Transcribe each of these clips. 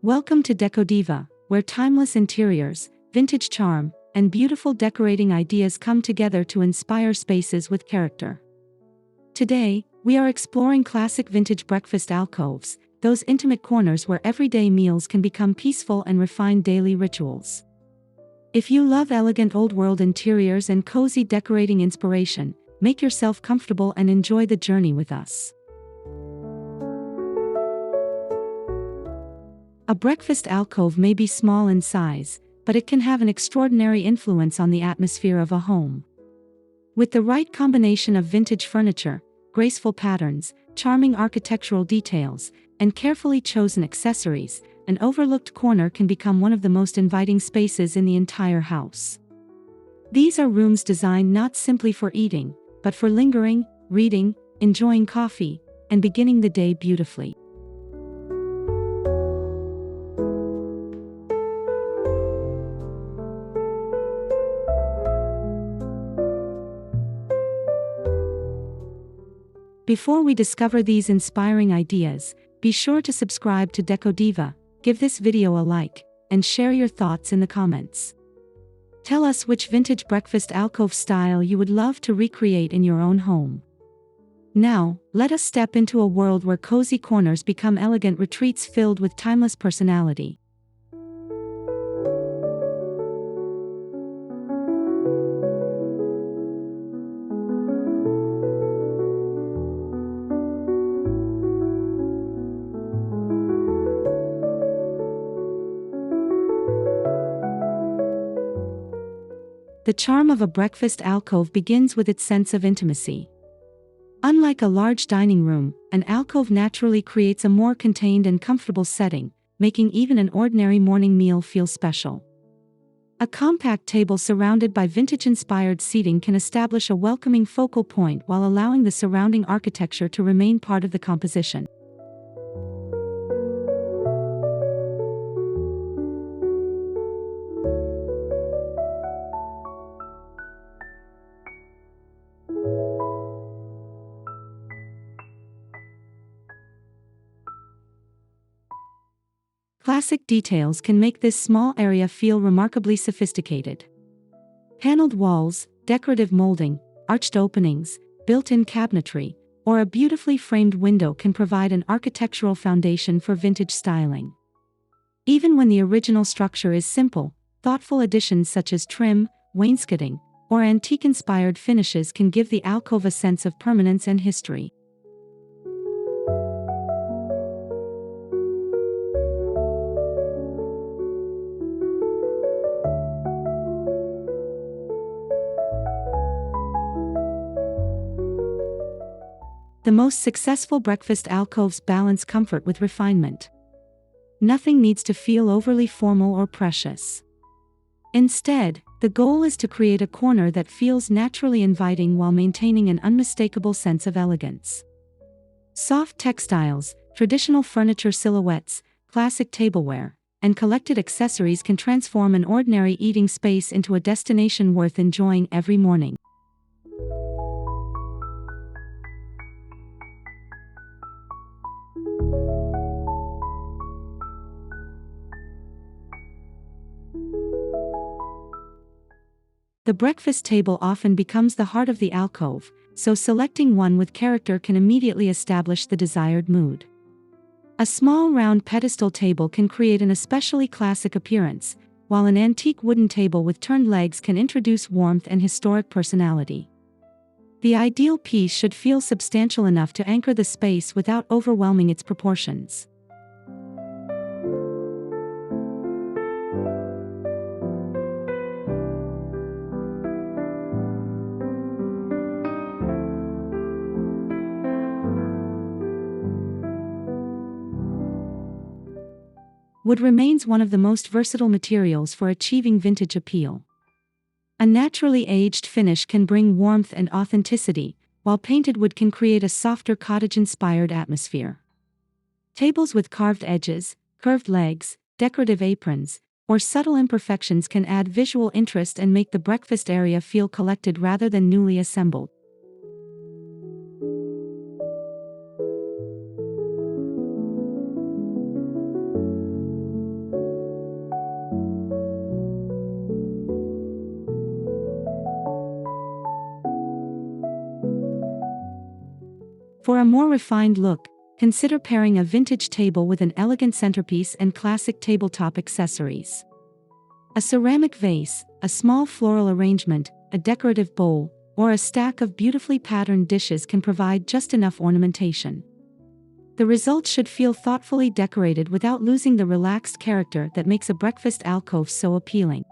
Welcome to Decodiva, where timeless interiors, vintage charm, and beautiful decorating ideas come together to inspire spaces with character. Today, we are exploring classic vintage breakfast alcoves, those intimate corners where everyday meals can become peaceful and refined daily rituals. If you love elegant old-world interiors and cozy decorating inspiration, make yourself comfortable and enjoy the journey with us. A breakfast alcove may be small in size, but it can have an extraordinary influence on the atmosphere of a home. With the right combination of vintage furniture, graceful patterns, charming architectural details, and carefully chosen accessories, an overlooked corner can become one of the most inviting spaces in the entire house. These are rooms designed not simply for eating, but for lingering, reading, enjoying coffee, and beginning the day beautifully. Before we discover these inspiring ideas, be sure to subscribe to Decodiva, give this video a like, and share your thoughts in the comments. Tell us which vintage breakfast alcove style you would love to recreate in your own home. Now, let us step into a world where cozy corners become elegant retreats filled with timeless personality. The charm of a breakfast alcove begins with its sense of intimacy. Unlike a large dining room, an alcove naturally creates a more contained and comfortable setting, making even an ordinary morning meal feel special. A compact table surrounded by vintage-inspired seating can establish a welcoming focal point while allowing the surrounding architecture to remain part of the composition. Classic details can make this small area feel remarkably sophisticated. Paneled walls, decorative molding, arched openings, built-in cabinetry, or a beautifully framed window can provide an architectural foundation for vintage styling. Even when the original structure is simple, thoughtful additions such as trim, wainscoting, or antique-inspired finishes can give the alcove a sense of permanence and history. The most successful breakfast alcoves balance comfort with refinement. Nothing needs to feel overly formal or precious. Instead, the goal is to create a corner that feels naturally inviting while maintaining an unmistakable sense of elegance. Soft textiles, traditional furniture silhouettes, classic tableware, and collected accessories can transform an ordinary eating space into a destination worth enjoying every morning. The breakfast table often becomes the heart of the alcove, so selecting one with character can immediately establish the desired mood. A small round pedestal table can create an especially classic appearance, while an antique wooden table with turned legs can introduce warmth and historic personality. The ideal piece should feel substantial enough to anchor the space without overwhelming its proportions. Wood remains one of the most versatile materials for achieving vintage appeal. A naturally aged finish can bring warmth and authenticity, while painted wood can create a softer cottage-inspired atmosphere. Tables with carved edges, curved legs, decorative aprons, or subtle imperfections can add visual interest and make the breakfast area feel collected rather than newly assembled. For a more refined look, consider pairing a vintage table with an elegant centerpiece and classic tabletop accessories. A ceramic vase, a small floral arrangement, a decorative bowl, or a stack of beautifully patterned dishes can provide just enough ornamentation. The result should feel thoughtfully decorated without losing the relaxed character that makes a breakfast alcove so appealing.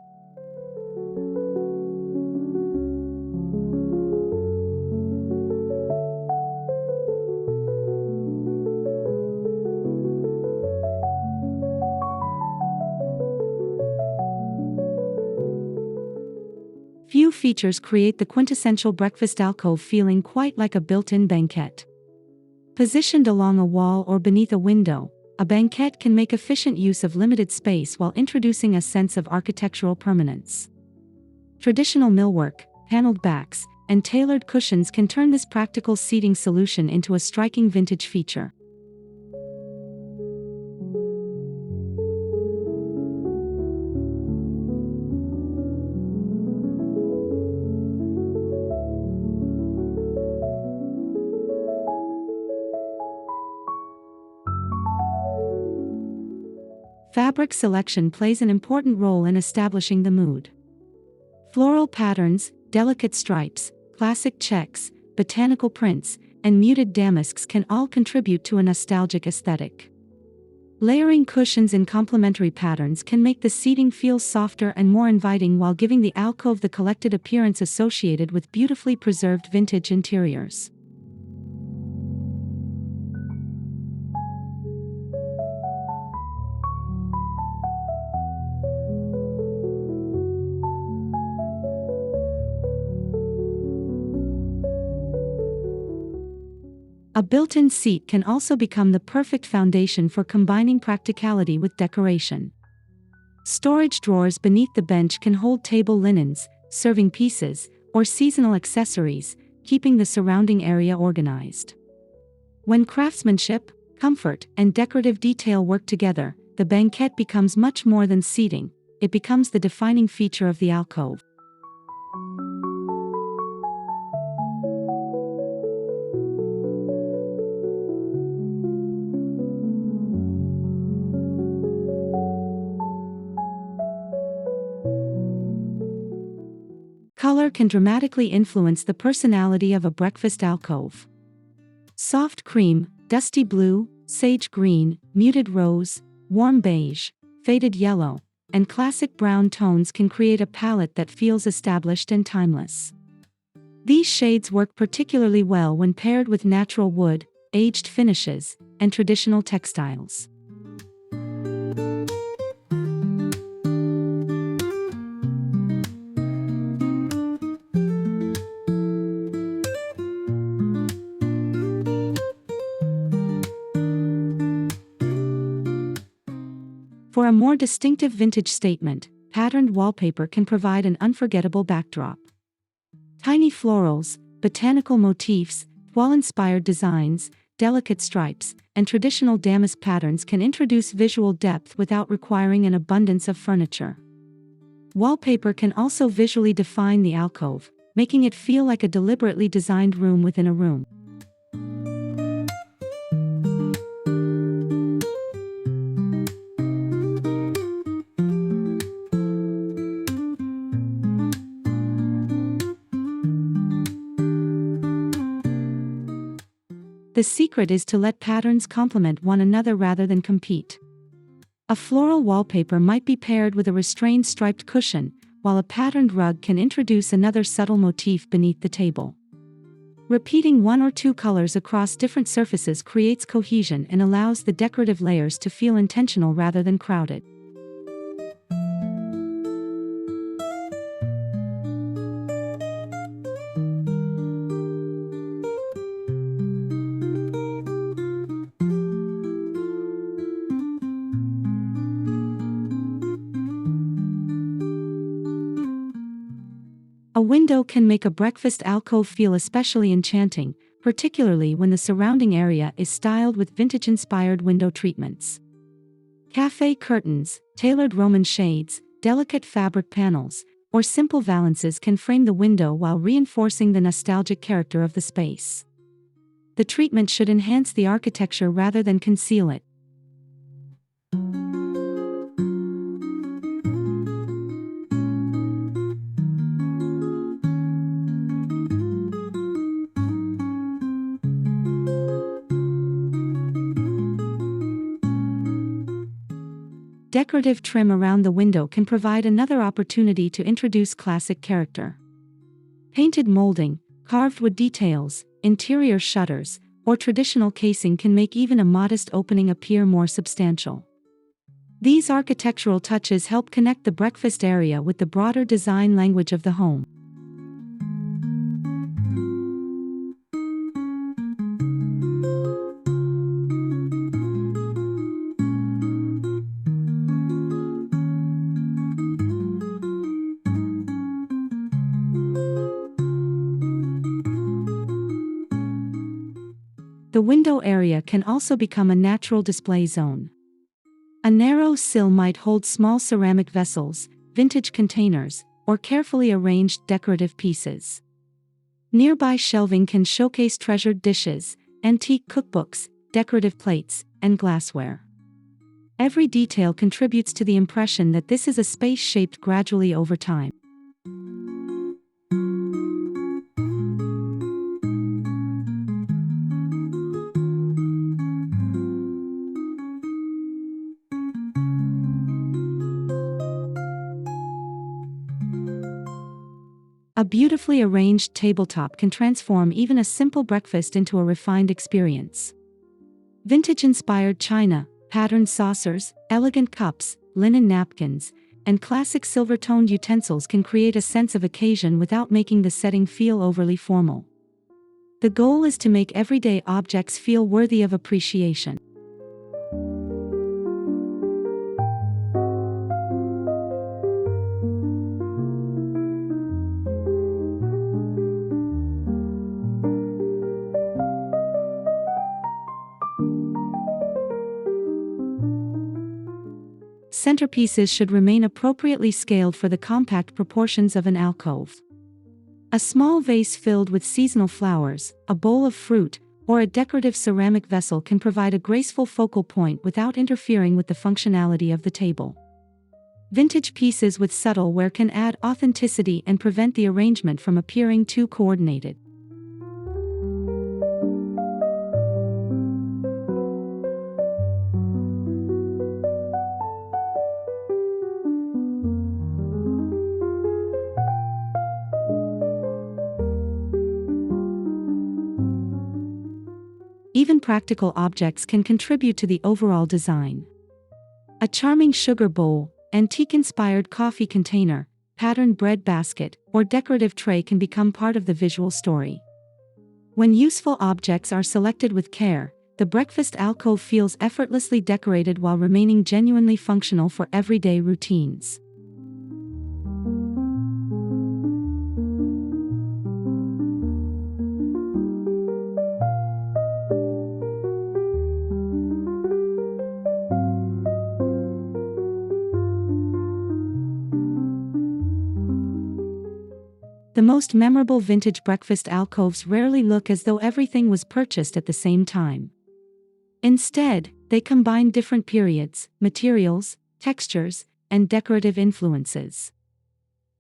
Few features create the quintessential breakfast alcove feeling quite like a built-in banquette. Positioned along a wall or beneath a window, a banquette can make efficient use of limited space while introducing a sense of architectural permanence. Traditional millwork, paneled backs, and tailored cushions can turn this practical seating solution into a striking vintage feature. Fabric selection plays an important role in establishing the mood. Floral patterns, delicate stripes, classic checks, botanical prints, and muted damasks can all contribute to a nostalgic aesthetic. Layering cushions in complementary patterns can make the seating feel softer and more inviting while giving the alcove the collected appearance associated with beautifully preserved vintage interiors. A built-in seat can also become the perfect foundation for combining practicality with decoration. Storage drawers beneath the bench can hold table linens, serving pieces, or seasonal accessories, keeping the surrounding area organized. When craftsmanship, comfort, and decorative detail work together, the banquette becomes much more than seating, it becomes the defining feature of the alcove. Color can dramatically influence the personality of a breakfast alcove. Soft cream, dusty blue, sage green, muted rose, warm beige, faded yellow, and classic brown tones can create a palette that feels established and timeless. These shades work particularly well when paired with natural wood, aged finishes, and traditional textiles. For a more distinctive vintage statement, patterned wallpaper can provide an unforgettable backdrop. Tiny florals, botanical motifs, wall-inspired designs, delicate stripes, and traditional damask patterns can introduce visual depth without requiring an abundance of furniture. Wallpaper can also visually define the alcove, making it feel like a deliberately designed room within a room. The secret is to let patterns complement one another rather than compete. A floral wallpaper might be paired with a restrained striped cushion, while a patterned rug can introduce another subtle motif beneath the table. Repeating one or two colors across different surfaces creates cohesion and allows the decorative layers to feel intentional rather than crowded. A window can make a breakfast alcove feel especially enchanting, particularly when the surrounding area is styled with vintage-inspired window treatments. Café curtains, tailored Roman shades, delicate fabric panels, or simple valances can frame the window while reinforcing the nostalgic character of the space. the treatment should enhance the architecture rather than conceal it. Decorative trim around the window can provide another opportunity to introduce classic character. Painted molding, carved wood details, interior shutters, or traditional casing can make even a modest opening appear more substantial. These architectural touches help connect the breakfast area with the broader design language of the home. The window area can also become a natural display zone. A narrow sill might hold small ceramic vessels, vintage containers, or carefully arranged decorative pieces. Nearby shelving can showcase treasured dishes, antique cookbooks, decorative plates, and glassware. Every detail contributes to the impression that this is a space shaped gradually over time. A beautifully arranged tabletop can transform even a simple breakfast into a refined experience. Vintage-inspired china, patterned saucers, elegant cups, linen napkins, and classic silver-toned utensils can create a sense of occasion without making the setting feel overly formal. The goal is to make everyday objects feel worthy of appreciation. Centerpieces should remain appropriately scaled for the compact proportions of an alcove. A small vase filled with seasonal flowers, a bowl of fruit, or a decorative ceramic vessel can provide a graceful focal point without interfering with the functionality of the table. Vintage pieces with subtle wear can add authenticity and prevent the arrangement from appearing too coordinated. Even practical objects can contribute to the overall design. A charming sugar bowl, antique-inspired coffee container, patterned bread basket, or decorative tray can become part of the visual story. When useful objects are selected with care, the breakfast alcove feels effortlessly decorated while remaining genuinely functional for everyday routines. The most memorable vintage breakfast alcoves rarely look as though everything was purchased at the same time. Instead, they combine different periods, materials, textures, and decorative influences.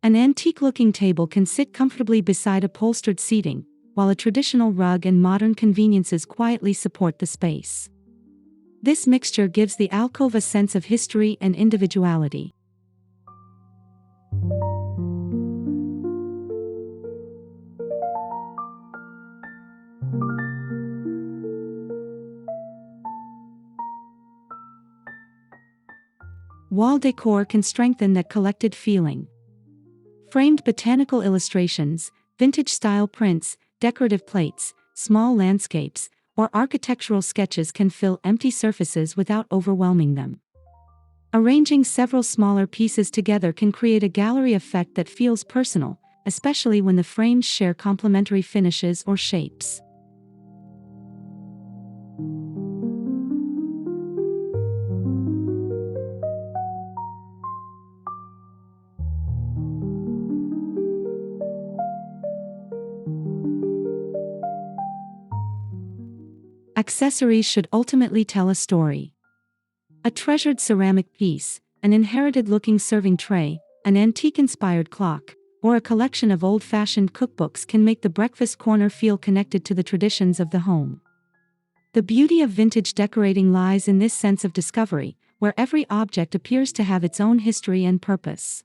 An antique-looking table can sit comfortably beside upholstered seating, while a traditional rug and modern conveniences quietly support the space. This mixture gives the alcove a sense of history and individuality. Wall decor can strengthen that collected feeling. Framed botanical illustrations, vintage-style prints, decorative plates, small landscapes, or architectural sketches can fill empty surfaces without overwhelming them. Arranging several smaller pieces together can create a gallery effect that feels personal, especially when the frames share complementary finishes or shapes. Accessories should ultimately tell a story. A treasured ceramic piece, an inherited-looking serving tray, an antique-inspired clock, or a collection of old-fashioned cookbooks can make the breakfast corner feel connected to the traditions of the home. The beauty of vintage decorating lies in this sense of discovery, where every object appears to have its own history and purpose.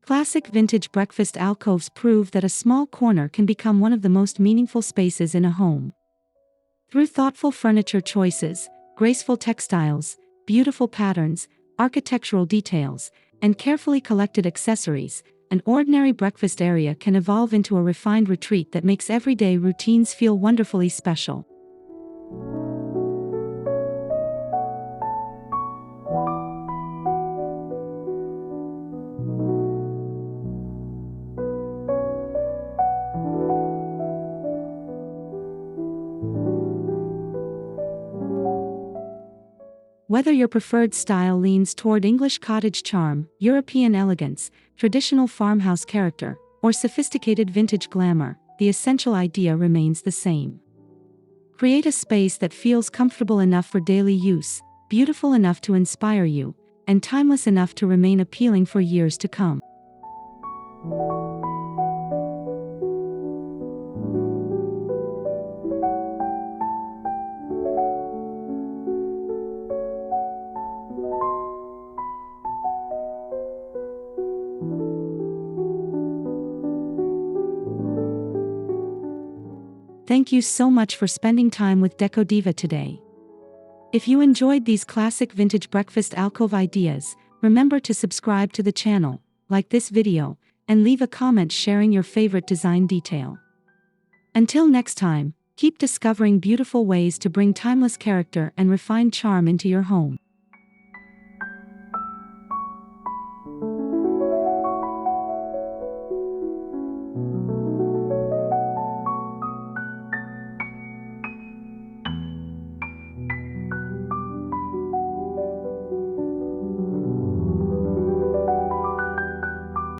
Classic vintage breakfast alcoves prove that a small corner can become one of the most meaningful spaces in a home. Through thoughtful furniture choices, graceful textiles, beautiful patterns, architectural details, and carefully collected accessories, an ordinary breakfast area can evolve into a refined retreat that makes everyday routines feel wonderfully special. Whether your preferred style leans toward English cottage charm, European elegance, traditional farmhouse character, or sophisticated vintage glamour, the essential idea remains the same. Create a space that feels comfortable enough for daily use, beautiful enough to inspire you, and timeless enough to remain appealing for years to come. Thank you so much for spending time with Decodiva today. If you enjoyed these classic vintage breakfast alcove ideas, remember to subscribe to the channel, like this video, and leave a comment sharing your favorite design detail. Until next time, keep discovering beautiful ways to bring timeless character and refined charm into your home.